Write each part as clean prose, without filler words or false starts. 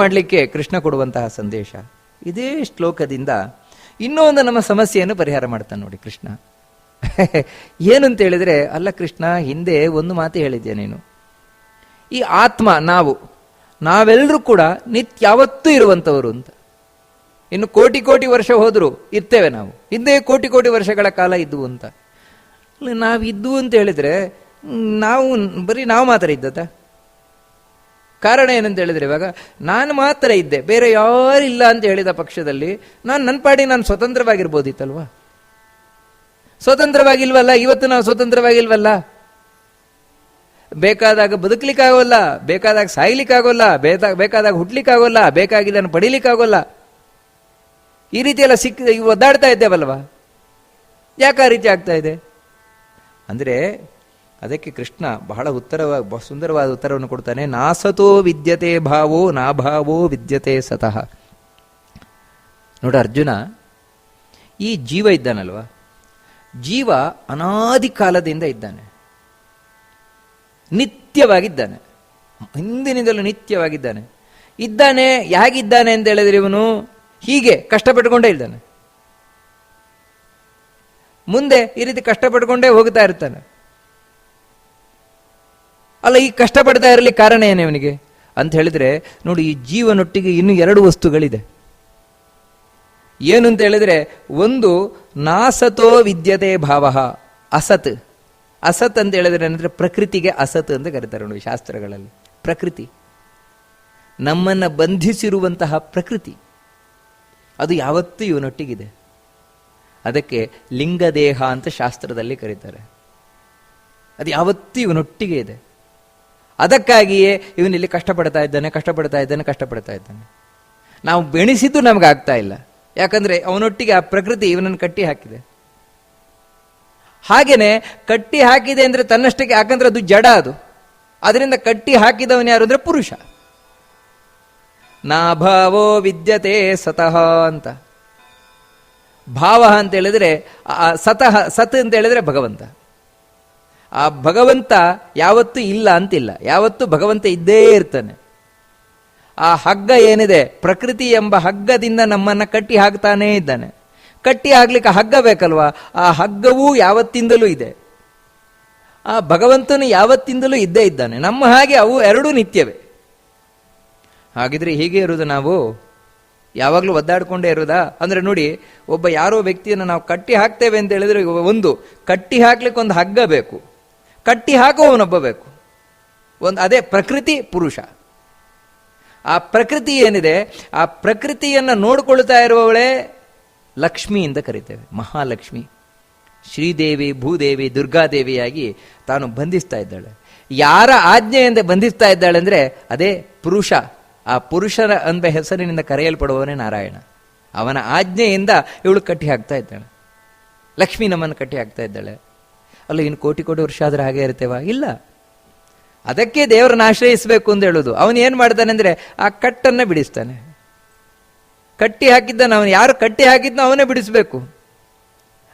ಮಾಡಲಿಕ್ಕೆ ಕೃಷ್ಣ ಕೊಡುವಂತಹ ಸಂದೇಶ. ಇದೇ ಶ್ಲೋಕದಿಂದ ಇನ್ನೂ ಒಂದು ನಮ್ಮ ಸಮಸ್ಯೆಯನ್ನು ಪರಿಹಾರ ಮಾಡ್ತಾನೆ ನೋಡಿ ಕೃಷ್ಣ. ಏನಂತ ಹೇಳಿದ್ರೆ, ಅಲ್ಲ ಕೃಷ್ಣ, ಹಿಂದೆ ಒಂದು ಮಾತು ಹೇಳಿದ್ಯಾ ನೀನು, ಈ ಆತ್ಮ ನಾವೆಲ್ಲರೂ ಕೂಡ ಯಾವತ್ತೂ ಇರುವಂಥವರು ಅಂತ. ಇನ್ನು ಕೋಟಿ ಕೋಟಿ ವರ್ಷ ಹೋದರೂ ಇರ್ತೇವೆ ನಾವು, ಹಿಂದೆ ಕೋಟಿ ಕೋಟಿ ವರ್ಷಗಳ ಕಾಲ ಇದ್ವು ಅಂತ. ನಾವಿದ್ದು ಅಂತ ಹೇಳಿದ್ರೆ ಬರೀ ನಾವು ಮಾತ್ರ ಇದ್ದದ? ಕಾರಣ ಏನಂತ ಹೇಳಿದ್ರೆ, ಇವಾಗ ನಾನು ಮಾತ್ರ ಇದ್ದೆ, ಬೇರೆ ಯಾರಿಲ್ಲ ಅಂತ ಹೇಳಿದ ಪಕ್ಷದಲ್ಲಿ ನನ್ನ ಪಾಡಿ ನಾನು ಸ್ವತಂತ್ರವಾಗಿರ್ಬೋದಿತ್ತಲ್ವಾ? ಸ್ವತಂತ್ರವಾಗಿಲ್ವಲ್ಲ, ಇವತ್ತು ನಾವು ಸ್ವತಂತ್ರವಾಗಿಲ್ವಲ್ಲ. ಬೇಕಾದಾಗ ಬದುಕಲಿಕ್ಕಾಗೋಲ್ಲ, ಬೇಕಾದಾಗ ಸಾಯ್ಲಿಕ್ಕಾಗೋಲ್ಲ, ಬೇಕಾದಾಗ ಹುಟ್ಲಿಕ್ಕಾಗೋಲ್ಲ, ಬೇಕಾಗಿದ್ದನ್ನು ಪಡೀಲಿಕ್ಕಾಗೋಲ್ಲ. ಈ ರೀತಿ ಎಲ್ಲ ಒದ್ದಾಡ್ತಾ ಇದ್ದೇವಲ್ವಾ? ಯಾಕೆ ಆ ರೀತಿ ಆಗ್ತಾ ಇದೆ ಅಂದರೆ, ಅದಕ್ಕೆ ಕೃಷ್ಣ ಬಹಳ ಸುಂದರವಾದ ಉತ್ತರವನ್ನು ಕೊಡ್ತಾನೆ. ನಾಸತೋ ವಿದ್ಯತೆ ಭಾವೋ ನಾಭಾವೋ ವಿದ್ಯತೆ ಸತಃ. ನೋಡ ಅರ್ಜುನ, ಈ ಜೀವ ಇದ್ದಾನಲ್ವ, ಜೀವ ಅನಾದಿ ಕಾಲದಿಂದ ಇದ್ದಾನೆ, ನಿತ್ಯವಾಗಿದ್ದಾನೆ, ಹಿಂದಿನಿಂದಲೂ ನಿತ್ಯವಾಗಿದ್ದಾನೆ. ಹೇಗಿದ್ದಾನೆ ಅಂತ ಹೇಳಿದ್ರೆ, ಇವನು ಹೀಗೆ ಕಷ್ಟಪಟ್ಟುಕೊಂಡೇ ಇದ್ದಾನೆ, ಮುಂದೆ ಈ ರೀತಿ ಕಷ್ಟಪಟ್ಟುಕೊಂಡೇ ಹೋಗ್ತಾ ಇರ್ತಾನೆ. ಅಲ್ಲ, ಈ ಕಷ್ಟಪಡ್ತಾ ಇರಲಿ ಕಾರಣ ಏನೇ ಇವನಿಗೆ ಅಂತ ಹೇಳಿದ್ರೆ, ನೋಡಿ, ಈ ಜೀವನೊಟ್ಟಿಗೆ ಇನ್ನು ಎರಡು ವಸ್ತುಗಳಿದೆ. ಏನು ಅಂತ ಹೇಳಿದ್ರೆ, ಒಂದು ನಾಸತೋ ವಿದ್ಯತೆ ಭಾವ, ಅಸತ್. ಅಸತ್ ಅಂತ ಹೇಳಿದ್ರೆ ಏನಂದ್ರೆ, ಪ್ರಕೃತಿಗೆ ಅಸತ್ ಅಂತ ಕರೀತಾರೆ ನೋಡಿ ಶಾಸ್ತ್ರಗಳಲ್ಲಿ. ಪ್ರಕೃತಿ, ನಮ್ಮನ್ನು ಬಂಧಿಸಿರುವಂತಹ ಪ್ರಕೃತಿ, ಅದು ಯಾವತ್ತೂ ಇವನೊಟ್ಟಿಗಿದೆ. ಅದಕ್ಕೆ ಲಿಂಗದೇಹ ಅಂತ ಶಾಸ್ತ್ರದಲ್ಲಿ ಕರೀತಾರೆ. ಅದು ಯಾವತ್ತೂ ಇವನೊಟ್ಟಿಗೆ ಇದೆ. ಅದಕ್ಕಾಗಿಯೇ ಇವನಿಲ್ಲಿ ಕಷ್ಟಪಡ್ತಾ ಇದ್ದಾನೆ. ನಾವು ಬೆಳೆಸಿದ್ದು ನಮಗಾಗ್ತಾ ಇಲ್ಲ, ಯಾಕಂದ್ರೆ ಅವನೊಟ್ಟಿಗೆ ಆ ಪ್ರಕೃತಿ ಇವನನ್ನು ಕಟ್ಟಿ ಹಾಕಿದೆ. ಹಾಗೇನೆ ಕಟ್ಟಿ ಹಾಕಿದೆ ಅಂದ್ರೆ ತನ್ನಷ್ಟಕ್ಕೆ, ಯಾಕಂದ್ರೆ ಅದು ಜಡ, ಅದರಿಂದ ಕಟ್ಟಿ ಹಾಕಿದವನು ಯಾರು ಅಂದ್ರೆ ಪುರುಷ. ನಾಭಾವೋ ವಿದ್ಯತೆ ಸತಃ ಅಂತ. ಭಾವ ಅಂತ ಹೇಳಿದ್ರೆ ಸತಃ, ಸತ್ ಅಂತ ಹೇಳಿದ್ರೆ ಭಗವಂತ. ಆ ಭಗವಂತ ಯಾವತ್ತೂ ಇಲ್ಲ ಅಂತಿಲ್ಲ, ಯಾವತ್ತೂ ಭಗವಂತ ಇದ್ದೇ ಇರ್ತಾನೆ. ಆ ಹಗ್ಗ ಏನಿದೆ, ಪ್ರಕೃತಿ ಎಂಬ ಹಗ್ಗದಿಂದ ನಮ್ಮನ್ನ ಕಟ್ಟಿ ಹಾಕ್ತಾನೇ ಇದ್ದಾನೆ. ಕಟ್ಟಿ ಹಾಕ್ಲಿಕ್ಕೆ ಹಗ್ಗ ಬೇಕಲ್ವಾ? ಆ ಹಗ್ಗವೂ ಯಾವತ್ತಿಂದಲೂ ಇದೆ. ಆ ಭಗವಂತನು ಯಾವತ್ತಿಂದಲೂ ಇದ್ದೇ ಇದ್ದಾನೆ. ನಮ್ಮ ಹಾಗೆ ಅವು ಎರಡೂ ನಿತ್ಯವೇ. ಹಾಗಿದ್ರೆ ಹೀಗೆ ಇರುವುದು, ನಾವು ಯಾವಾಗಲೂ ಒದ್ದಾಡ್ಕೊಂಡೇ ಇರೋದಾ? ಅಂದ್ರೆ ನೋಡಿ, ಒಬ್ಬ ಯಾರೋ ವ್ಯಕ್ತಿಯನ್ನು ನಾವು ಕಟ್ಟಿ ಹಾಕ್ತೇವೆ ಅಂತ ಹೇಳಿದ್ರೆ, ಒಂದು ಕಟ್ಟಿ ಹಾಕ್ಲಿಕ್ಕೆ ಒಂದು ಹಗ್ಗ ಬೇಕು, ಕಟ್ಟಿ ಹಾಕುವವನೊಬ್ಬ ಬೇಕು. ಅದೇ ಪ್ರಕೃತಿ, ಪುರುಷ. ಆ ಪ್ರಕೃತಿ ಏನಿದೆ, ಆ ಪ್ರಕೃತಿಯನ್ನು ನೋಡ್ಕೊಳ್ತಾ ಇರುವವಳೇ ಲಕ್ಷ್ಮಿ ಅಂತ ಕರಿತೇವೆ, ಮಹಾಲಕ್ಷ್ಮಿ. ಶ್ರೀದೇವಿ, ಭೂದೇವಿ, ದುರ್ಗಾದೇವಿಯಾಗಿ ತಾನು ಬಂಧಿಸ್ತಾ ಇದ್ದಾಳೆ. ಯಾರ ಆಜ್ಞೆಯಿಂದ ಬಂಧಿಸ್ತಾ ಇದ್ದಾಳೆ ಅಂದ್ರೆ ಅದೇ ಪುರುಷ. ಆ ಪುರುಷರ ಎಂಬ ಹೆಸರಿನಿಂದ ಕರೆಯಲ್ಪಡುವವನೇ ನಾರಾಯಣ. ಅವನ ಆಜ್ಞೆಯಿಂದ ಇವಳು ಕಟ್ಟಿ ಹಾಕ್ತಾ ಇದ್ದಾಳೆ. ಲಕ್ಷ್ಮಿ ನಮ್ಮನ್ನು ಕಟ್ಟಿ ಹಾಕ್ತಾ ಇದ್ದಾಳೆ. ಅಲ್ಲ, ಇನ್ನು ಕೋಟಿ ಕೋಟಿ ವರ್ಷ ಆದ್ರೆ ಹಾಗೆ ಇರ್ತೇವಾ? ಇಲ್ಲ. ಅದಕ್ಕೆ ದೇವರನ್ನ ಆಶ್ರಯಿಸಬೇಕು ಅಂತ ಹೇಳುದು. ಅವನು ಏನ್ ಮಾಡ್ತಾನೆ ಅಂದ್ರೆ, ಆ ಕಟ್ಟನ್ನ ಬಿಡಿಸ್ತಾನೆ. ಕಟ್ಟಿ ಹಾಕಿದ್ದಾನೆ ಅವನು, ಯಾರು ಕಟ್ಟಿ ಹಾಕಿದ್ನೋ ಅವನೇ ಬಿಡಿಸ್ಬೇಕು.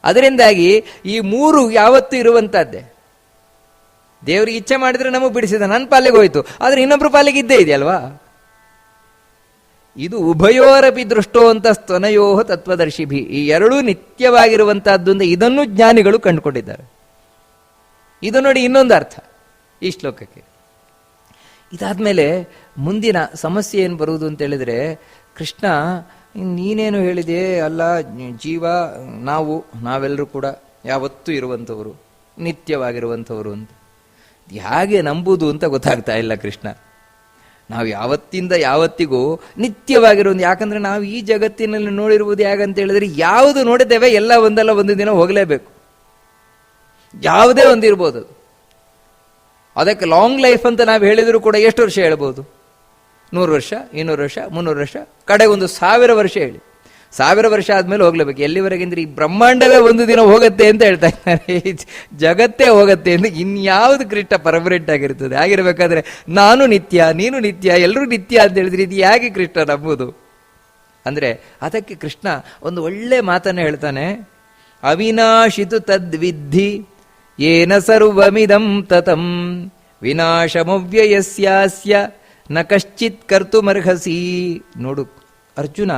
ಅದರಿಂದಾಗಿ ಈ ಮೂರು ಯಾವತ್ತೂ ಇರುವಂತಹದ್ದೇ. ದೇವರಿಗೆ ಇಚ್ಛೆ ಮಾಡಿದ್ರೆ ನಮಗೆ ಬಿಡಿಸಿದ, ನನ್ನ ಪಾಲಿಗೆ ಹೋಯ್ತು, ಆದ್ರೆ ಇನ್ನೊಬ್ರು ಪಾಲಿಗೆ ಇದ್ದೇ ಇದೆಯಲ್ವಾ? ಇದು ಉಭಯೋರಪಿ ದೃಷ್ಟೋ ಅಂತ ಸ್ತನಯೋ ತತ್ವದರ್ಶಿಭಿ. ಈ ಎರಡೂ ನಿತ್ಯವಾಗಿರುವಂತಹದ್ದು ಅಂತ ಇದನ್ನು ಜ್ಞಾನಿಗಳು ಕಂಡುಕೊಂಡಿದ್ದಾರೆ. ಇದು ನೋಡಿ ಇನ್ನೊಂದು ಅರ್ಥ ಈ ಶ್ಲೋಕಕ್ಕೆ. ಇದಾದ್ಮೇಲೆ ಮುಂದಿನ ಸಮಸ್ಯೆ ಏನು ಬರುವುದು ಅಂತ ಹೇಳಿದ್ರೆ, ಕೃಷ್ಣ ನೀನೇನು ಹೇಳಿದೆ, ಅಲ್ಲ ಜೀವ ನಾವೆಲ್ಲರೂ ಕೂಡ ಯಾವತ್ತೂ ಇರುವಂಥವರು, ನಿತ್ಯವಾಗಿರುವಂಥವರು ಅಂತ. ಹೇಗೆ ನಂಬುದು ಅಂತ ಗೊತ್ತಾಗ್ತಾ ಇಲ್ಲ ಕೃಷ್ಣ. ನಾವು ಯಾವತ್ತಿಂದ ಯಾವತ್ತಿಗೂ ನಿತ್ಯವಾಗಿರುವುದು. ಯಾಕಂದ್ರೆ ನಾವು ಈ ಜಗತ್ತಿನಲ್ಲಿ ನೋಡಿರುವುದು ಹೇಗಂತ ಹೇಳಿದ್ರೆ, ಯಾವುದು ನೋಡಿದ್ದೇವೆ ಎಲ್ಲ ಒಂದಲ್ಲ ಒಂದು ದಿನ ಹೋಗಲೇಬೇಕು. ಯಾವುದೇ ಒಂದಿರ್ಬೋದು. ಅದಕ್ಕೆ ಲಾಂಗ್ ಲೈಫ್ ಅಂತ ನಾವು ಹೇಳಿದ್ರು ಕೂಡ ಎಷ್ಟು ವರ್ಷ ಹೇಳ್ಬೋದು? 100 ವರ್ಷ, 200 ವರ್ಷ, 300 ವರ್ಷ, ಕಡೆ ಒಂದು 1000 ವರ್ಷ ಹೇಳಿ. 1000 ವರ್ಷ ಆದ್ಮೇಲೆ ಹೋಗ್ಲೇಬೇಕು. ಎಲ್ಲಿವರೆಗೆಂದ್ರೆ ಈ ಬ್ರಹ್ಮಾಂಡವೇ ಒಂದು ದಿನ ಹೋಗುತ್ತೆ ಅಂತ ಹೇಳ್ತಾ ಇದ್ದಾರೆ. ಜಗತ್ತೇ ಹೋಗುತ್ತೆ ಅಂದ್ರೆ ಇನ್ಯಾವುದು ಕೃಷ್ಣ ಪರ್ಮನೆಂಟ್ ಆಗಿರ್ತದೆ? ಆಗಿರ್ಬೇಕಾದ್ರೆ ನಾನು ನಿತ್ಯ, ನೀನು ನಿತ್ಯ, ಎಲ್ಲರೂ ನಿತ್ಯ ಅಂತ ಹೇಳಿದ್ರೆ ಇದು ಹೇಗೆ ಕೃಷ್ಣ ನಂಬುದು? ಅಂದ್ರೆ ಅದಕ್ಕೆ ಕೃಷ್ಣ ಒಂದು ಒಳ್ಳೆ ಮಾತನ್ನ ಹೇಳ್ತಾನೆ. ಅವಿನಾಶಿತು ತದ್ವಿದ್ಧಿ ಯೇನ ಸರ್ವಮಿದಂ ತತಂ ವಿನಾಶಮವ್ಯಯಸ್ಯಾಸ್ಯ ನ ಕಶ್ಚಿತ್ ಕರ್ತುಮರ್ಹಸಿ. ನೋಡು ಅರ್ಜುನ,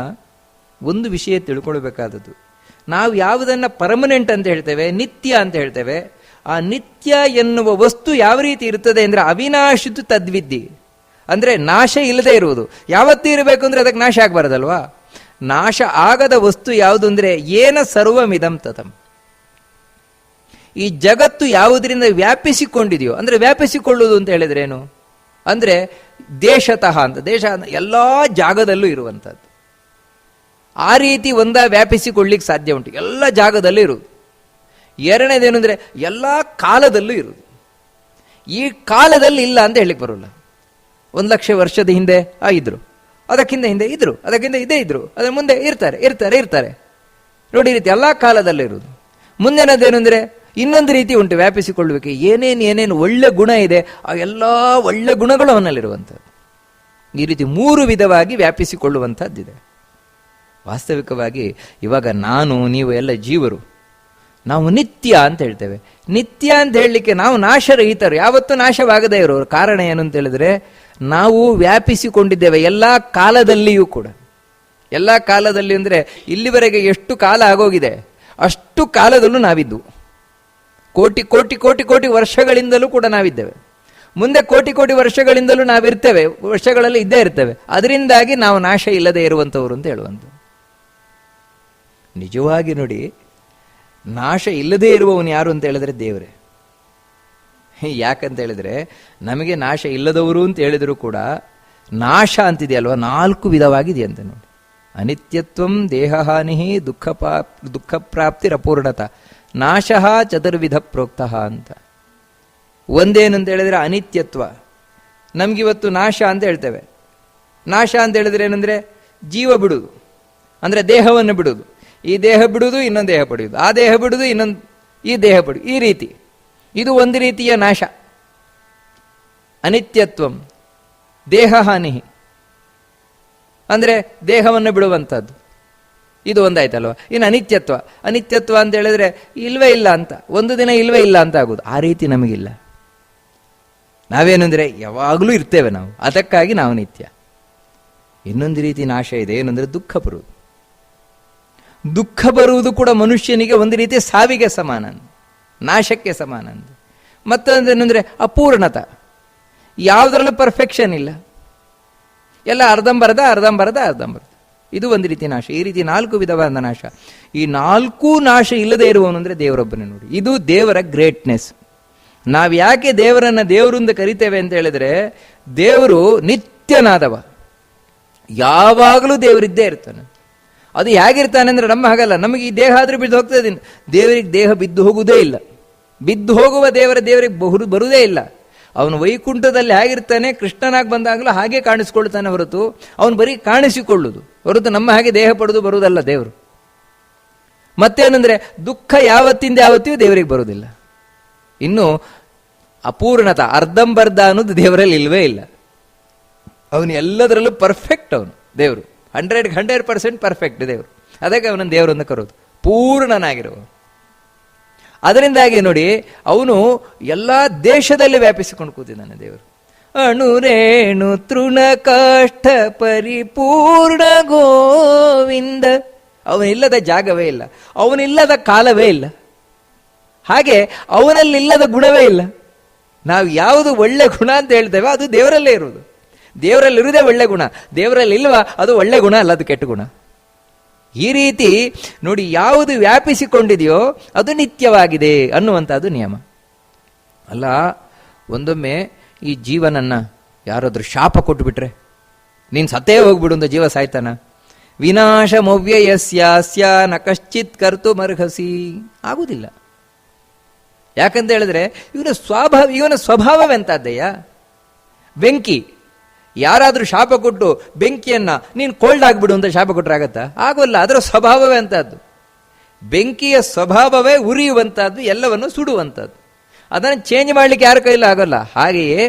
ಒಂದು ವಿಷಯ ತಿಳ್ಕೊಳ್ಬೇಕಾದದ್ದು, ನಾವು ಯಾವುದನ್ನು ಪರ್ಮನೆಂಟ್ ಅಂತ ಹೇಳ್ತೇವೆ, ನಿತ್ಯ ಅಂತ ಹೇಳ್ತೇವೆ, ಆ ನಿತ್ಯ ಎನ್ನುವ ವಸ್ತು ಯಾವ ರೀತಿ ಇರ್ತದೆ ಅಂದರೆ ಅವಿನಾಶಿತು ತದ್ವಿದ್ದಿ, ಅಂದರೆ ನಾಶ ಇಲ್ಲದೆ ಇರುವುದು. ಯಾವತ್ತೂ ಇರಬೇಕು ಅಂದರೆ ಅದಕ್ಕೆ ನಾಶ ಆಗಬಾರ್ದಲ್ವಾ. ನಾಶ ಆಗದ ವಸ್ತು ಯಾವುದು ಅಂದರೆ ಏನ ಸರ್ವಮಿದಂ ತತಂ. ಈ ಜಗತ್ತು ಯಾವುದರಿಂದ ವ್ಯಾಪಿಸಿಕೊಂಡಿದೆಯೋ, ಅಂದರೆ ವ್ಯಾಪಿಸಿಕೊಳ್ಳುವುದು ಅಂತ ಹೇಳಿದ್ರೆ ಏನು ಅಂದರೆ ದೇಶತಃ ಅಂತ, ದೇಶ ಎಲ್ಲ ಜಾಗದಲ್ಲೂ ಇರುವಂಥದ್ದು. ಆ ರೀತಿ ವ್ಯಾಪಿಸಿಕೊಳ್ಳಿಕ್ಕೆ ಸಾಧ್ಯ ಉಂಟು, ಎಲ್ಲ ಜಾಗದಲ್ಲೂ ಇರುವುದು. ಎರಡನೇದೇನು ಅಂದರೆ ಎಲ್ಲ ಕಾಲದಲ್ಲೂ ಇರುವುದು. ಈ ಕಾಲದಲ್ಲಿ ಇಲ್ಲ ಅಂತ ಹೇಳಿಕ್ಕೆ ಬರೋಲ್ಲ. 1,00,000 ವರ್ಷದ ಹಿಂದೆ ಇದ್ರು, ಅದಕ್ಕಿಂತ ಹಿಂದೆ ಇದ್ರು, ಅದಕ್ಕಿಂತ ಇದೇ ಇದ್ರು, ಅದರ ಮುಂದೆ ಇರ್ತಾರೆ ನೋಡಿ. ಈ ರೀತಿ ಎಲ್ಲ ಕಾಲದಲ್ಲೂ ಇರುವುದು. ಮುಂದಿನದೇನು ಅಂದರೆ ಇನ್ನೊಂದು ರೀತಿ ಉಂಟು ವ್ಯಾಪಿಸಿಕೊಳ್ಳುವಿಕೆ. ಏನೇನು ಒಳ್ಳೆ ಗುಣ ಇದೆ, ಆ ಎಲ್ಲ ಒಳ್ಳೆ ಗುಣಗಳು ಅವನಲ್ಲಿರುವಂಥದ್ದು. ಈ ರೀತಿ 3 ವಿಧವಾಗಿ ವ್ಯಾಪಿಸಿಕೊಳ್ಳುವಂಥದ್ದಿದೆ. ವಾಸ್ತವಿಕವಾಗಿ ಇವಾಗ ನಾನು, ನೀವು ಎಲ್ಲ ಜೀವರು, ನಾವು ನಿತ್ಯ ಅಂತ ಹೇಳ್ತೇವೆ. ನಿತ್ಯ ಅಂತ ಹೇಳಲಿಕ್ಕೆ ನಾವು ನಾಶರಹಿತರು, ಯಾವತ್ತೂ ನಾಶವಾಗದೇ ಇರೋರು. ಕಾರಣ ಏನು ಅಂತ ಹೇಳಿದ್ರೆ ನಾವು ವ್ಯಾಪಿಸಿಕೊಂಡಿದ್ದೇವೆ ಎಲ್ಲ ಕಾಲದಲ್ಲಿಯೂ ಕೂಡ. ಎಲ್ಲ ಕಾಲದಲ್ಲಿ ಅಂದರೆ ಇಲ್ಲಿವರೆಗೆ ಎಷ್ಟು ಕಾಲ ಆಗೋಗಿದೆ ಅಷ್ಟು ಕಾಲದಲ್ಲೂ ನಾವಿದ್ದು, ಕೋಟಿ ಕೋಟಿ ಕೋಟಿ ಕೋಟಿ ವರ್ಷಗಳಿಂದಲೂ ಕೂಡ ನಾವಿದ್ದೇವೆ. ಮುಂದೆ ಕೋಟಿ ಕೋಟಿ ವರ್ಷಗಳಿಂದಲೂ ನಾವಿರ್ತೇವೆ, ವರ್ಷಗಳಲ್ಲಿ ಇದ್ದೇ ಇರ್ತೇವೆ. ಅದರಿಂದಾಗಿ ನಾವು ನಾಶ ಇಲ್ಲದೆ ಇರುವಂಥವ್ರು ಅಂತ ಹೇಳುವಂಥದ್ದು. ನಿಜವಾಗಿ ನೋಡಿ, ನಾಶ ಇಲ್ಲದೇ ಇರುವವನು ಯಾರು ಅಂತ ಹೇಳಿದ್ರೆ ದೇವರೇ. ಯಾಕಂತ ಹೇಳಿದ್ರೆ ನಮಗೆ ನಾಶ ಇಲ್ಲದವರು ಅಂತ ಹೇಳಿದ್ರು ಕೂಡ ನಾಶ ಅಂತಿದೆಯಲ್ವ 4 ವಿಧವಾಗಿದೆಯಂತೆ ನೋಡಿ. ಅನಿತ್ಯತ್ವಂ, ದೇಹಹಾನಿ, ದುಃಖ ಪ್ರಾಪ್ತಿರ್ ಅಪೂರ್ಣತ, ನಾಶ ಚತುರ್ವಿಧ ಪ್ರೋಕ್ತ ಅಂತ. ಒಂದೇನಂತ ಹೇಳಿದ್ರೆ ಅನಿತ್ಯತ್ವ. ನಮಗಿವತ್ತು ನಾಶ ಅಂತ ಹೇಳ್ತೇವೆ. ನಾಶ ಅಂತ ಹೇಳಿದ್ರೆ ಏನಂದ್ರೆ ಜೀವ ಬಿಡುವುದು, ಅಂದರೆ ದೇಹವನ್ನು ಬಿಡುವುದು. ಈ ದೇಹ ಬಿಡುವುದು, ಇನ್ನೊಂದು ದೇಹ ಪಡೆಯುವುದು, ಆ ದೇಹ ಬಿಡುವುದು, ಇನ್ನೊಂದು ಈ ದೇಹ ಪಡೆಯುವುದು. ಈ ರೀತಿ ಇದು ಒಂದು ರೀತಿಯ ನಾಶ. ಅನಿತ್ಯತ್ವಂ, ದೇಹಹಾನಿ ಅಂದರೆ ದೇಹವನ್ನು ಬಿಡುವಂಥದ್ದು, ಇದು ಒಂದಾಯ್ತಲ್ವ. ಇನ್ನು ಅನಿತ್ಯತ್ವ ಅಂತ ಹೇಳಿದ್ರೆ ಇಲ್ವೇ ಇಲ್ಲ ಅಂತ, ಒಂದು ದಿನ ಇಲ್ವೇ ಇಲ್ಲ ಅಂತ ಆಗುದು. ಆ ರೀತಿ ನಮಗಿಲ್ಲ. ನಾವೇನೆಂದರೆ ಯಾವಾಗಲೂ ಇರ್ತೇವೆ ನಾವು, ಅದಕ್ಕಾಗಿ ನಾವು ನಿತ್ಯ. ಇನ್ನೊಂದು ರೀತಿ ನಾಶ ಇದೆ, ಏನಂದ್ರೆ ದುಃಖ ಬರುವುದು. ದುಃಖ ಬರುವುದು ಕೂಡ ಮನುಷ್ಯನಿಗೆ ಒಂದು ರೀತಿ ಸಾವಿಗೆ ಸಮಾನ, ನಾಶಕ್ಕೆ ಸಮಾನ. ಮತ್ತೊಂದೇನೆಂದರೆ ಅಪೂರ್ಣತ, ಯಾವುದರಲ್ಲೂ ಪರ್ಫೆಕ್ಷನ್ ಇಲ್ಲ, ಎಲ್ಲ ಅರ್ಧಂಬರ್ಧ. ಇದು ಒಂದು ರೀತಿ ನಾಶ. ಈ ರೀತಿ 4 ವಿಧವಾದ ನಾಶ. ಈ 4 ನಾಶ ಇಲ್ಲದೆ ಇರುವವನು ಅಂದರೆ ದೇವರೊಬ್ಬನೇ ನೋಡಿ. ಇದು ದೇವರ ಗ್ರೇಟ್ನೆಸ್. ನಾವು ಯಾಕೆ ದೇವರನ್ನ ದೇವರಿಂದ ಕರಿತೇವೆ ಅಂತ ಹೇಳಿದ್ರೆ, ದೇವರು ನಿತ್ಯನಾದವ, ಯಾವಾಗಲೂ ದೇವರಿದ್ದೇ ಇರ್ತಾನೆ. ಅದು ಹೇಗಿರ್ತಾನೆ ಅಂದರೆ ನಮ್ಮ ಹಾಗಲ್ಲ. ನಮಗೆ ಈ ದೇಹ ಆದರೂ ಬಿದ್ದು ಹೋಗ್ತದೆ, ದೇವರಿಗೆ ದೇಹ ಬಿದ್ದು ಹೋಗುವುದೇ ಇಲ್ಲ. ಬಿದ್ದು ಹೋಗುವ ದೇವರಿಗೆ ಬರುವುದೇ ಇಲ್ಲ. ಅವನು ವೈಕುಂಠದಲ್ಲಿ ಹೇಗಿರ್ತಾನೆ, ಕೃಷ್ಣನಾಗಿ ಬಂದಾಗಲೂ ಹಾಗೆ ಕಾಣಿಸ್ಕೊಳ್ತಾನೆ ಹೊರತು ಅವನು ಬರೀ ಕಾಣಿಸಿಕೊಳ್ಳುವುದು ಹೊರತು ನಮ್ಮ ಹಾಗೆ ದೇಹ ಪಡೆದು ಬರುವುದಲ್ಲ ದೇವರು. ಮತ್ತೇನೆಂದರೆ ದುಃಖ ಯಾವತ್ತಿಂದ ಯಾವತ್ತಿಯೂ ದೇವರಿಗೆ ಬರುವುದಿಲ್ಲ. ಇನ್ನು ಅಪೂರ್ಣತ, ಅರ್ಧಂಬರ್ಧ ಅನ್ನೋದು ದೇವರಲ್ಲಿ ಇಲ್ವೇ ಇಲ್ಲ. ಅವನು ಎಲ್ಲದರಲ್ಲೂ ಪರ್ಫೆಕ್ಟ್. ಅವನು ದೇವರು 100% ಪರ್ಫೆಕ್ಟ್ ದೇವರು. ಅದಕ್ಕೆ ಅವನನ್ನು ದೇವರನ್ನು ಕರೋದು, ಪೂರ್ಣನಾಗಿರುವನು. ಅದರಿಂದಾಗಿ ನೋಡಿ, ಅವನು ಎಲ್ಲ ದೇಶದಲ್ಲಿ ವ್ಯಾಪಿಸಿಕೊಂಡು ಕೂತಿದ್ದಾನೆ ದೇವರು. ಅಣುರೇಣು ತೃಣ ಕಾಷ್ಠ ಪರಿಪೂರ್ಣ ಗೋವಿಂದ. ಅವನಿಲ್ಲದ ಜಾಗವೇ ಇಲ್ಲ, ಅವನಿಲ್ಲದ ಕಾಲವೇ ಇಲ್ಲ, ಹಾಗೆ ಅವನಲ್ಲಿಲ್ಲದ ಗುಣವೇ ಇಲ್ಲ. ನಾವು ಯಾವುದು ಒಳ್ಳೆ ಗುಣ ಅಂತ ಹೇಳ್ತೇವೆ ಅದು ದೇವರಲ್ಲೇ ಇರುವುದು. ದೇವರಲ್ಲಿರುವುದೇ ಒಳ್ಳೆ ಗುಣ, ದೇವರಲ್ಲಿ ಇಲ್ವಾ ಅದು ಒಳ್ಳೆ ಗುಣ ಅಲ್ಲ, ಅದು ಕೆಟ್ಟ ಗುಣ. ಈ ರೀತಿ ನೋಡಿ, ಯಾವುದು ವ್ಯಾಪಿಸಿಕೊಂಡಿದೆಯೋ ಅದು ನಿತ್ಯವಾಗಿದೆ ಅನ್ನುವಂಥದ್ದು ನಿಯಮ ಅಲ್ಲ. ಒಂದೊಮ್ಮೆ ಈ ಜೀವನನ್ನ ಯಾರಾದ್ರೂ ಶಾಪ ಕೊಟ್ಟುಬಿಟ್ರೆ, ನೀನು ಸತ್ತೇ ಹೋಗ್ಬಿಡು ಅಂತ ಜೀವ ಸಾಯ್ತಾನ? ವಿನಾಶಮವ್ಯಯಸ್ಯಾಸ್ಯ ನ ಕಶ್ಚಿತ್ ಕರ್ತುಮರ್ಹಸಿ. ಆಗುವುದಿಲ್ಲ. ಯಾಕಂತ ಹೇಳಿದ್ರೆ ಇವನ ಸ್ವಭಾವವೆಂತದ್ದಯ್ಯ. ಬೆಂಕಿ, ಯಾರಾದ್ರೂ ಶಾಪ ಕೊಟ್ಟು ಬೆಂಕಿಯನ್ನ ನೀನು ಕೋಲ್ಡ್ ಆಗಿಬಿಡು ಅಂತ ಶಾಪ ಕೊಟ್ಟರೆ ಆಗತ್ತಾ? ಆಗೋಲ್ಲ. ಅದರ ಸ್ವಭಾವವೇ ಅಂತದ್ದು. ಬೆಂಕಿಯ ಸ್ವಭಾವವೇ ಉರಿಯುವಂತಹದ್ದು, ಎಲ್ಲವನ್ನು ಸುಡುವಂಥದ್ದು. ಅದನ್ನು ಚೇಂಜ್ ಮಾಡಲಿಕ್ಕೆ ಯಾರ ಕೈಲಿ ಆಗೋಲ್ಲ. ಹಾಗೆಯೇ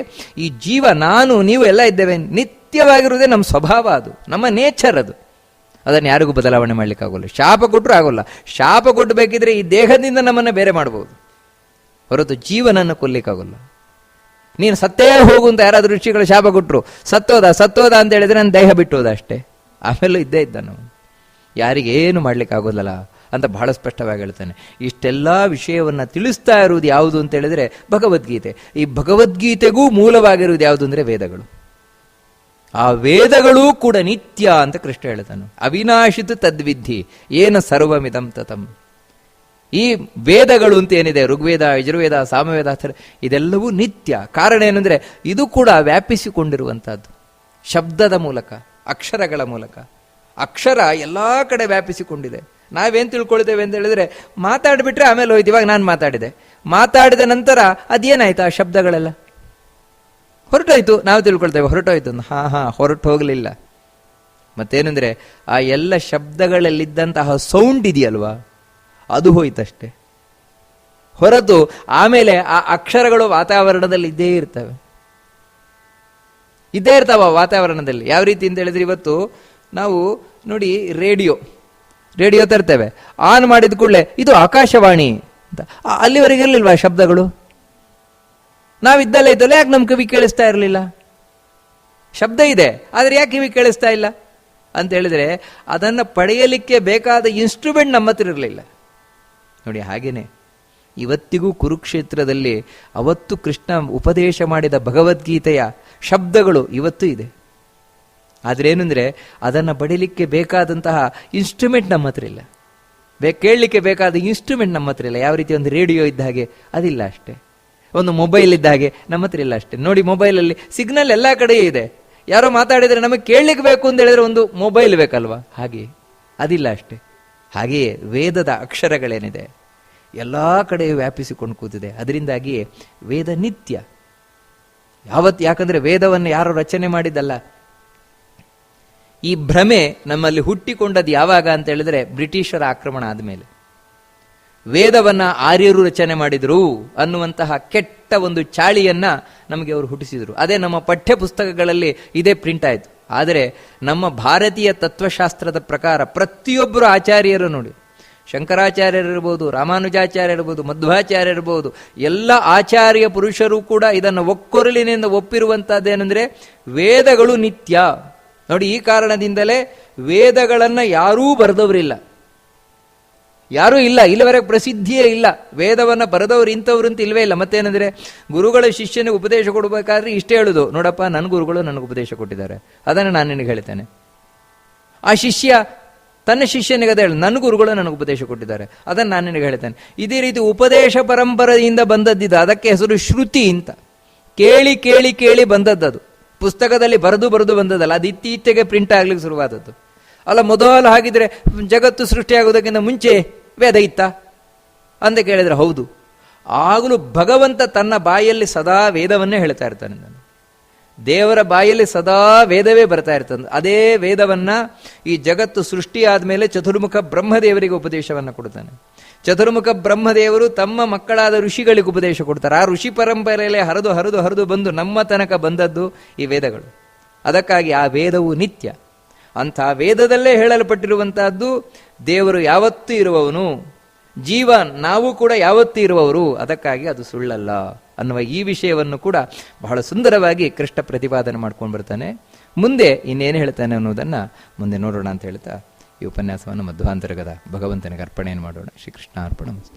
ಈ ಜೀವ, ನಾನು, ನೀವು ಎಲ್ಲ ಇದ್ದೇವೆ, ನಿತ್ಯವಾಗಿರುವುದೇ ನಮ್ಮ ಸ್ವಭಾವ, ಅದು ನಮ್ಮ ನೇಚರ್. ಅದನ್ನು ಯಾರಿಗೂ ಬದಲಾವಣೆ ಮಾಡ್ಲಿಕ್ಕೆ ಆಗೋಲ್ಲ. ಶಾಪ ಕೊಟ್ಟರು ಆಗೋಲ್ಲ. ಶಾಪ ಕೊಟ್ಟು ಬೇಕಿದ್ರೆ ಈ ದೇಹದಿಂದ ನಮ್ಮನ್ನು ಬೇರೆ ಮಾಡಬಹುದು ಹೊರತು ಜೀವನನ್ನು ಕೊಲ್ಲಿಕ್ಕಾಗೋಲ್ಲ. ನೀನು ಸತ್ತೇ ಹೋಗು ಅಂತ ಯಾರಾದ್ರೂ ಋಷಿಗಳು ಶಾಪ ಕೊಟ್ಟರು, ಸತ್ತೋದ ಅಂತ ಹೇಳಿದ್ರೆ ನನ್ನ ದೇಹ ಬಿಟ್ಟೋದ ಅಷ್ಟೇ, ಆಮೇಲೂ ಇದ್ದೇ ಇದ್ದ ನಾವು, ಯಾರಿಗೇನು ಮಾಡ್ಲಿಕ್ಕೆ ಆಗೋದಲ್ಲ ಅಂತ ಬಹಳ ಸ್ಪಷ್ಟವಾಗಿ ಹೇಳ್ತಾನೆ. ಇಷ್ಟೆಲ್ಲ ವಿಷಯವನ್ನು ತಿಳಿಸ್ತಾ ಇರುವುದು ಯಾವುದು ಅಂತ ಹೇಳಿದ್ರೆ ಭಗವದ್ಗೀತೆ. ಈ ಭಗವದ್ಗೀತೆಗೂ ಮೂಲವಾಗಿರುವುದು ಯಾವುದು ಅಂದರೆ ವೇದಗಳು. ಆ ವೇದಗಳೂ ಕೂಡ ನಿತ್ಯ ಅಂತ ಕೃಷ್ಣ ಹೇಳ್ತಾನೆ. ಅವಿನಾಶಿತು ತದ್ವಿಧಿ ಏನ ಸರ್ವಮಿದಂ ತತಂ. ಈ ವೇದಗಳು ಅಂತ ಏನಿದೆ, ಋಗ್ವೇದ, ಯಜುರ್ವೇದ, ಸಾಮವೇದ, ಇದೆಲ್ಲವೂ ನಿತ್ಯ. ಕಾರಣ ಏನಂದ್ರೆ ಇದು ಕೂಡ ವ್ಯಾಪಿಸಿಕೊಂಡಿರುವಂತಹದ್ದು ಶಬ್ದದ ಮೂಲಕ, ಅಕ್ಷರಗಳ ಮೂಲಕ. ಅಕ್ಷರ ಎಲ್ಲ ಕಡೆ ವ್ಯಾಪಿಸಿಕೊಂಡಿದೆ. ನಾವೇನು ತಿಳ್ಕೊಳ್ತೇವೆ ಅಂತ ಹೇಳಿದ್ರೆ ಮಾತಾಡಿಬಿಟ್ರೆ ಆಮೇಲೆ ಹೋಯ್ತು. ಇವಾಗ ನಾನು ಮಾತಾಡಿದ ನಂತರ ಅದೇನಾಯ್ತು, ಆ ಶಬ್ದಗಳೆಲ್ಲ ಹೊರಟೋಯ್ತು. ನಾವು ತಿಳ್ಕೊಳ್ತೇವೆ ಹೊರಟೋಯ್ತು. ಹೊರಟು ಹೋಗಲಿಲ್ಲ. ಮತ್ತೇನೆಂದ್ರೆ ಆ ಎಲ್ಲ ಶಬ್ದಗಳಲ್ಲಿದ್ದಂತಹ ಸೌಂಡ್ ಇದೆಯಲ್ವಾ, ಅದು ಹೋಯ್ತಷ್ಟೇ. ಹೊರತು ಆಮೇಲೆ ಆ ಅಕ್ಷರಗಳು ವಾತಾವರಣದಲ್ಲಿ ಇದ್ದೇ ಇರ್ತಾವ ವಾತಾವರಣದಲ್ಲಿ. ಯಾವ ರೀತಿ ಅಂತ ಹೇಳಿದ್ರೆ, ಇವತ್ತು ನಾವು ನೋಡಿ ರೇಡಿಯೋ ತರ್ತೇವೆ, ಆನ್ ಮಾಡಿದ ಕೂಡಲೇ ಇದು ಆಕಾಶವಾಣಿ ಅಂತ. ಅಲ್ಲಿವರೆಗೆ ಇರಲಿಲ್ವಾ ಶಬ್ದಗಳು? ನಾವಿದ್ದಲ್ಲೇ ಯಾಕೆ ನಮ್ಮ ಕಿವಿ ಕೇಳಿಸ್ತಾ ಇರಲಿಲ್ಲ? ಶಬ್ದ ಇದೆ, ಆದರೆ ಯಾಕೆ ಕಿವಿ ಕೇಳಿಸ್ತಾ ಇಲ್ಲ ಅಂತ ಹೇಳಿದ್ರೆ ಅದನ್ನು ಪಡೆಯಲಿಕ್ಕೆ ಬೇಕಾದ ಇನ್ಸ್ಟ್ರೂಮೆಂಟ್ ನಮ್ಮ ಹತ್ರ ಇರಲಿಲ್ಲ. ನೋಡಿ, ಹಾಗೇನೆ ಇವತ್ತಿಗೂ ಕುರುಕ್ಷೇತ್ರದಲ್ಲಿ ಅವತ್ತು ಕೃಷ್ಣ ಉಪದೇಶ ಮಾಡಿದ ಭಗವದ್ಗೀತೆಯ ಶಬ್ದಗಳು ಇವತ್ತು ಇದೆ. ಆದ್ರೇನೆಂದ್ರೆ ಅದನ್ನು ಪಡೀಲಿಕ್ಕೆ ಬೇಕಾದಂತಹ ಇನ್ಸ್ಟ್ರೂಮೆಂಟ್ ನಮ್ಮ ಹತ್ರ ಇಲ್ಲ. ಕೇಳಲಿಕ್ಕೆ ಬೇಕಾದ ಇನ್ಸ್ಟ್ರೂಮೆಂಟ್ ನಮ್ಮ ಹತ್ರ ಇಲ್ಲ. ಯಾವ ರೀತಿ ಒಂದು ರೇಡಿಯೋ ಇದ್ದ ಹಾಗೆ ಅದಿಲ್ಲ ಅಷ್ಟೇ, ಒಂದು ಮೊಬೈಲ್ ಇದ್ದ ಹಾಗೆ ನಮ್ಮ ಹತ್ರ ಇಲ್ಲ ಅಷ್ಟೇ. ನೋಡಿ, ಮೊಬೈಲಲ್ಲಿ ಸಿಗ್ನಲ್ ಎಲ್ಲ ಕಡೆ ಇದೆ. ಯಾರೋ ಮಾತಾಡಿದರೆ ನಮಗೆ ಕೇಳಲಿಕ್ಕೆ ಬೇಕು ಅಂತ ಹೇಳಿದ್ರೆ ಒಂದು ಮೊಬೈಲ್ ಬೇಕಲ್ವಾ, ಹಾಗೆ ಅದಿಲ್ಲ ಅಷ್ಟೇ. ಹಾಗೆಯೇ ವೇದದ ಅಕ್ಷರಗಳೇನಿದೆ ಎಲ್ಲ ಕಡೆ ವ್ಯಾಪಿಸಿಕೊಂಡು ಕೂತಿದೆ. ಅದರಿಂದಾಗಿಯೇ ವೇದ ನಿತ್ಯ. ಯಾಕಂದ್ರೆ ವೇದವನ್ನು ಯಾರು ರಚನೆ ಮಾಡಿದ್ದಲ್ಲ. ಈ ಭ್ರಮೆ ನಮ್ಮಲ್ಲಿ ಹುಟ್ಟಿಕೊಂಡದ್ದು ಯಾವಾಗ ಅಂತ ಹೇಳಿದ್ರೆ ಬ್ರಿಟಿಷರ ಆಕ್ರಮಣ ಆದಮೇಲೆ. ವೇದವನ್ನ ಆರ್ಯರು ರಚನೆ ಮಾಡಿದ್ರು ಅನ್ನುವಂತಹ ಕೆಟ್ಟ ಒಂದು ಚಾಳಿಯನ್ನ ನಮಗೆ ಅವರು ಹುಟ್ಟಿಸಿದ್ರು. ಅದೇ ನಮ್ಮ ಪಠ್ಯ ಪುಸ್ತಕಗಳಲ್ಲಿ ಇದೇ ಪ್ರಿಂಟ್ ಆಯಿತು. ಆದರೆ ನಮ್ಮ ಭಾರತೀಯ ತತ್ವಶಾಸ್ತ್ರದ ಪ್ರಕಾರ ಪ್ರತಿಯೊಬ್ಬರು ಆಚಾರ್ಯರು ನೋಡಿ, ಶಂಕರಾಚಾರ್ಯರಿರ್ಬೋದು, ರಾಮಾನುಜಾಚಾರ್ಯರಿರ್ಬೋದು, ಮಧ್ವಾಚಾರ್ಯರಿರ್ಬೋದು, ಎಲ್ಲ ಆಚಾರ್ಯ ಪುರುಷರು ಕೂಡ ಇದನ್ನು ಒಕ್ಕೊರಲಿನಿಂದ ಒಪ್ಪಿರುವಂತಹದ್ದೇನೆಂದ್ರೆ ವೇದಗಳು ನಿತ್ಯ. ನೋಡಿ, ಈ ಕಾರಣದಿಂದಲೇ ವೇದಗಳನ್ನು ಯಾರೂ ಬರೆದವರಿಲ್ಲ, ಯಾರೂ ಇಲ್ಲ, ಇಲ್ಲಿವರೆಗೆ ಪ್ರಸಿದ್ಧಿಯೇ ಇಲ್ಲ. ವೇದವನ್ನು ಬರೆದವರು ಇಂಥವ್ರು ಅಂತ ಇಲ್ವೇ ಇಲ್ಲ. ಮತ್ತೇನೆಂದ್ರೆ ಗುರುಗಳ ಶಿಷ್ಯನಿಗೆ ಉಪದೇಶ ಕೊಡಬೇಕಾದ್ರೆ ಇಷ್ಟೇ ಹೇಳುದು, ನೋಡಪ್ಪ ನನ್ನ ಗುರುಗಳು ನನಗೆ ಉಪದೇಶ ಕೊಟ್ಟಿದ್ದಾರೆ, ಅದನ್ನು ನಾನು ನಿನಗೆ ಹೇಳ್ತೇನೆ. ಆ ಶಿಷ್ಯ ತನ್ನ ಶಿಷ್ಯನಿಗೆ ಅದೇ ಹೇಳು, ನನ್ನ ಗುರುಗಳು ನನಗೆ ಉಪದೇಶ ಕೊಟ್ಟಿದ್ದಾರೆ, ಅದನ್ನು ನಾನು ನಿನಗೆ ಹೇಳ್ತೇನೆ. ಇದೇ ರೀತಿ ಉಪದೇಶ ಪರಂಪರೆಯಿಂದ ಬಂದದ್ದಿದ್ದು, ಅದಕ್ಕೆ ಹೆಸರು ಶ್ರುತಿ ಅಂತ. ಕೇಳಿ ಕೇಳಿ ಕೇಳಿ ಬಂದದ್ದು, ಪುಸ್ತಕದಲ್ಲಿ ಬರೆದು ಬಂದದ್ದಲ್ಲ. ಅದು ಇತ್ತೀಚೆಗೆ ಪ್ರಿಂಟ್ ಆಗ್ಲಿಕ್ಕೆ ಶುರುವಾದದ್ದು ಅಲ್ಲ. ಮೊದಲು ಹಾಗಿದ್ರೆ ಜಗತ್ತು ಸೃಷ್ಟಿಯಾಗುವುದಕ್ಕಿಂತ ಮುಂಚೆ ವೇದ ಇತ್ತ ಅಂತ ಕೇಳಿದ್ರೆ ಹೌದು. ಆಗಲೂ ಭಗವಂತ ತನ್ನ ಬಾಯಲ್ಲಿ ಸದಾ ವೇದವನ್ನೇ ಹೇಳ್ತಾ ಇರ್ತಾನೆ. ದೇವರ ಬಾಯಲ್ಲಿ ಸದಾ ವೇದವೇ ಬರ್ತಾ ಇರ್ತದೆ. ಅದೇ ವೇದವನ್ನ ಈ ಜಗತ್ತು ಸೃಷ್ಟಿಯಾದ ಮೇಲೆ ಚತುರ್ಮುಖ ಬ್ರಹ್ಮದೇವರಿಗೆ ಉಪದೇಶವನ್ನು ಕೊಡ್ತಾನೆ. ಚತುರ್ಮುಖ ಬ್ರಹ್ಮದೇವರು ತಮ್ಮ ಮಕ್ಕಳಾದ ಋಷಿಗಳಿಗೆ ಉಪದೇಶ ಕೊಡ್ತಾರೆ. ಆ ಋಷಿ ಪರಂಪರೆಯಲ್ಲೇ ಹರಿದು ಬಂದು ನಮ್ಮ ತನಕ ಬಂದದ್ದು ಈ ವೇದಗಳು. ಅದಕ್ಕಾಗಿ ಆ ವೇದವು ನಿತ್ಯ. ಅಂಥ ವೇದದಲ್ಲೇ ಹೇಳಲ್ಪಟ್ಟಿರುವಂತಹದ್ದು ದೇವರು ಯಾವತ್ತೂ ಇರುವವನು, ಜೀವ ನಾವು ಕೂಡ ಯಾವತ್ತೂ ಇರುವವರು, ಅದಕ್ಕಾಗಿ ಅದು ಸುಳ್ಳಲ್ಲ ಅನ್ನುವ ಈ ವಿಷಯವನ್ನು ಕೂಡ ಬಹಳ ಸುಂದರವಾಗಿ ಕೃಷ್ಣ ಪ್ರತಿಪಾದನೆ ಮಾಡ್ಕೊಂಡು ಬರ್ತಾನೆ. ಮುಂದೆ ಇನ್ನೇನು ಹೇಳ್ತಾನೆ ಅನ್ನೋದನ್ನು ಮುಂದೆ ನೋಡೋಣ ಅಂತ ಹೇಳ್ತಾ ಈ ಉಪನ್ಯಾಸವನ್ನು ಮಧ್ವಾಂತರ್ಗದ ಭಗವಂತನಿಗೆ ಅರ್ಪಣೆಯನ್ನು ಮಾಡೋಣ. ಶ್ರೀಕೃಷ್ಣ ಅರ್ಪಣ.